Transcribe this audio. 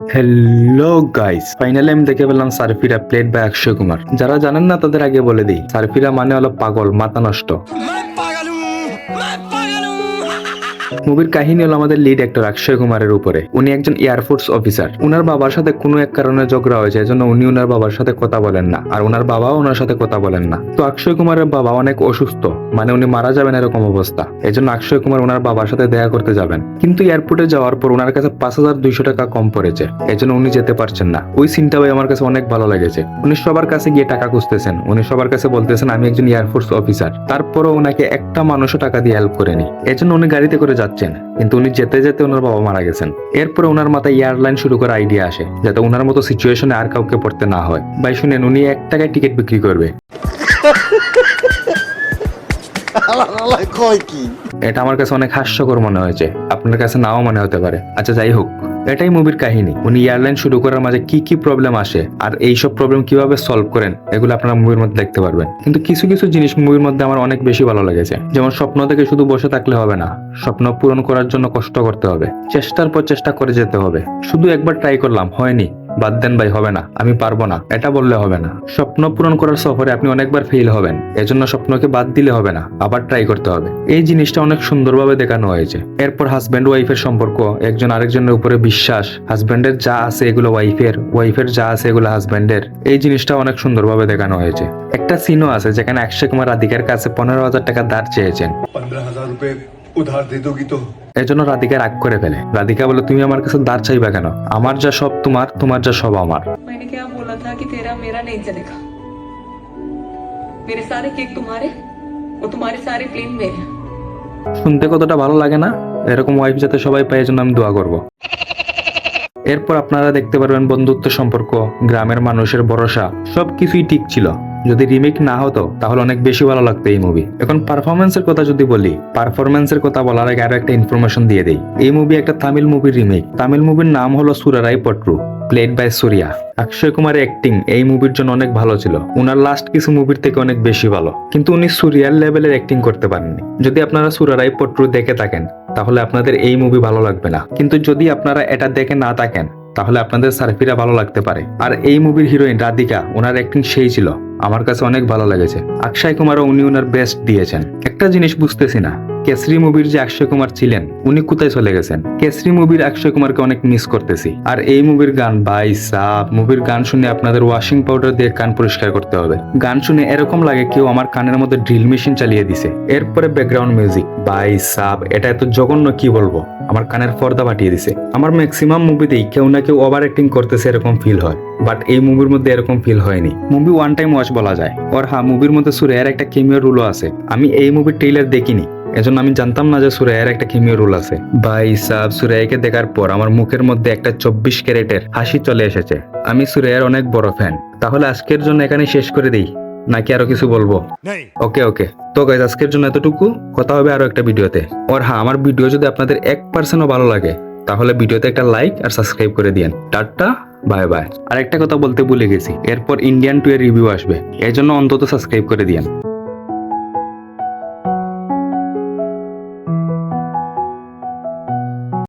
Hello guys, finally আমি দেখে পেলাম সারফিরা প্লেড বাই অক্ষয় কুমার। যারা জানেন না তাদের আগে বলে দিই, সারফিরা মানে হলো পাগল, মাথা নষ্ট। মুভির কাহিনী হলো আমাদের লিড অ্যাক্টর অক্ষয় কুমারের উপরে। উনি একজন এয়ারফোর্স অফিসার। উনার বাবার সাথে কোনো এক কারণে ঝগড়া হয়েছে, এজন্য উনি উনার বাবার সাথে কথা বলেন না, আর উনার বাবাও ওনার সাথে কথা বলেন না। তো অক্ষয় কুমারের বাবা অনেক অসুস্থ, মানে উনি মারা যাবেন এরকম অবস্থা। এজন্য অক্ষয় কুমার ওনার বাবার সাথে দেখা করতে যাবেন, কিন্তু এয়ারপোর্টে যাওয়ার পর ওনার কাছে 5200 টাকা কম পড়েছে, এজন্য উনি যেতে পারছেন না। ওই সিনটা ভাই আমার কাছে অনেক ভালো লেগেছে। উনি সবার কাছে গিয়ে টাকা খুঁজতেছেন, উনি সবার কাছে বলতেছেন আমি একজন এয়ারফোর্স অফিসার, তারপরও ওনাকে একটা মানুষও টাকা দিয়ে হেল্প করেনি। এজন্য উনি গাড়িতে করে যাচ্ছেন, কিন্তু উনি যেতে যেতে ওনার বাবা মারা গেছেন। এরপরে ওনার মাথায় এয়ারলাইন শুরু করার আইডিয়া আসে, যাতে ওনার মতো সিচুয়েশনে আর কাউকে পড়তে না হয়। ভাই শুনেন, উনি 1 টাকায় টিকিট বিক্রি করবে। এটা আমার কাছে অনেক হাস্যকর মনে হয়েছে, আপনার কাছে নাও মনে হতে পারে। আচ্ছা যাই হোক, এটাই মুভির কাহিনী। উনি এয়ারলাইন শুরু করার মাঝে কি কি প্রবলেম আসে আর এইসব প্রবলেম কিভাবে সলভ করেন, এগুলো আপনারা মুভির মধ্যে দেখতে পারবেন। কিন্তু কিছু কিছু জিনিস মুভির মধ্যে আমার অনেক বেশি ভালো লেগেছে। যেমন স্বপ্ন থেকে শুধু বসে থাকলে হবে না, স্বপ্ন পূরণ করার জন্য কষ্ট করতে হবে, চেষ্টার পর চেষ্টা করে যেতে হবে। শুধু একবার ট্রাই করলাম, হয়নি, বাদ দেন ভাই, হবে না, আমি পারবো না, এটা বললে হবে না। স্বপ্ন পূরণ করার সফরে আপনি অনেকবার ফেল হবেন, এজন্য স্বপ্নকে বাদ দিলে হবে না, আবার ট্রাই করতে হবে। এই জিনিসটা অনেক সুন্দরভাবে দেখানো হয়েছে। এরপর হাজব্যান্ড ওয়াইফের সম্পর্ক, একজন আরেকজনের উপরে বিশ্বাস, হাজব্যান্ডের যা আছে এগুলো ওয়াইফের, ওয়াইফের যা আছে এগুলো হাজব্যান্ডের। এই জিনিসটা অনেক সুন্দরভাবে দেখানো হয়েছে। একটা সিনও আছে যেখানে অক্ষয় কুমার রাধিকার কাছে 15,000 টাকা ধার চেয়েছেন। 15,000 रुपए उधार दे दोगी तो? এজন্য রাধিকা রাগ করে ফেলে। রাধিকা বলে তুমি আমার কাছে ধার চাইবা কেন? আমার যা সব তোমার, তোমার যা সব আমার। मैंने क्या बोला था कि तेरा मेरा नहीं चलेगा। मेरे सारे केक तुम्हारे और तुम्हारे सारे प्लेन मेरे। শুনতে কতটা ভালো লাগে না? এরকম ওয়াইফ যাতে সবাই পায়, জন্য আমি দোয়া করব। এরপর আপনারা দেখতে পারবেন বন্ধুত্ব সম্পর্ক, গ্রামের মানুষের ভরসা, সবকিছুই ঠিক ছিল। যদি রিমেক না হতো তাহলে অনেক বেশি ভালো লাগতো এই মুভি। এখন পারফরমেন্সের কথা যদি বলি, পারফরমেন্সের কথা বলার আগে আরো একটা ইনফরমেশন দিয়ে দেই। এই মুভি একটা তামিল মুভির রিমেক। তামিল মুভির নাম হলো সুরারাই পট্রু, প্লেড বাই সুরিয়া। অক্ষয় কুমারের অ্যাক্টিং এই মুভির জন্য অনেক ভালো ছিল, উনার লাস্ট কিছু মুভির থেকে অনেক বেশি ভালো। কিন্তু উনি সুরিয়াল লেভেলের অ্যাক্টিং করতে পারেননি। যদি আপনারা সুরারাই পট্রু দেখে থাকেন তাহলে আপনাদের এই মুভি ভালো লাগবে না, কিন্তু যদি আপনারা এটা দেখে না থাকেন তাহলে আপনাদের সারফিরা ভালো লাগতে পারে। আর এই মুভির হিরোইন রাধিকা, ওনার অ্যাক্টিং সেই ছিল, আমার কাছে অনেক ভালো লেগেছে। অক্ষয় কুমারও উনি ওনার বেস্ট দিয়েছেন। একটা জিনিস বুঝতেছি না, কেসরি মুভির যে অক্ষয় কুমার ছিলেন উনি কোথায় চলে গেছেন? কেসরি মুভির অক্ষয় কুমারকে অনেক মিস করতেছি। আর এই মুভির গান, ভাই সাব, মুভির গান শুনে আপনাদের ওয়াশিং পাউডার দিয়ে কান পরিষ্কার করতে হবে। গান শুনে এরকম লাগে কেউ আমার কানের মধ্যে ড্রিল মেশিন চালিয়ে দিছে। এরপরে ব্যাকগ্রাউন্ড মিউজিক, ভাই সাব, এটা এত জঘন্য কি বলবো, আমার কানের পর্দা ফাটিয়ে দিছে। আমার ম্যাক্সিমাম মুভিতেই কেউ না কেউ ওভার অ্যাক্টিং করতেছে এরকম ফিল হয়, বাট এই মুভির মধ্যে এরকম ফিল হয়নি। মুভি ওয়ান টাইম ওয়াচ বলা যায়। আর হ্যাঁ, মুভির মধ্যে সুরাইয়ার একটা কেমিও রুলও আছে। আমি এই মুভির ট্রেইলার দেখিনি, এজন্য আমি জানতাম না যে সুরাইয়ার একটা কেমিও রোল আছে। ভাই সাব, সুরাইয়াকে দেখার পর আমার মুখের মধ্যে একটা 24 ক্যারেটের হাসি চলে এসেছে। আমি সুরাইয়ার অনেক বড় ফ্যান। তাহলে আজকের জন্য এখানে শেষ করে দেই, নাকি আরো কিছু বলবো? ওকে ওকে, তো গাইস আজকের জন্য এতটুকু। কথা হবে আরো একটা ভিডিওতে। আর হ্যাঁ, আমার ভিডিও যদি আপনাদের 1%ও ভালো লাগে তাহলে ভিডিওতে একটা লাইক আর সাবস্ক্রাইব করে দিয়েন। Tata, bye bye. আর একটা কথা বলতে ভুলে গেছি, এরপর ইন্ডিয়ান 2 এর রিভিউ আসবে, এজন্য অন্তত সাবস্ক্রাইব করে দিয়েন।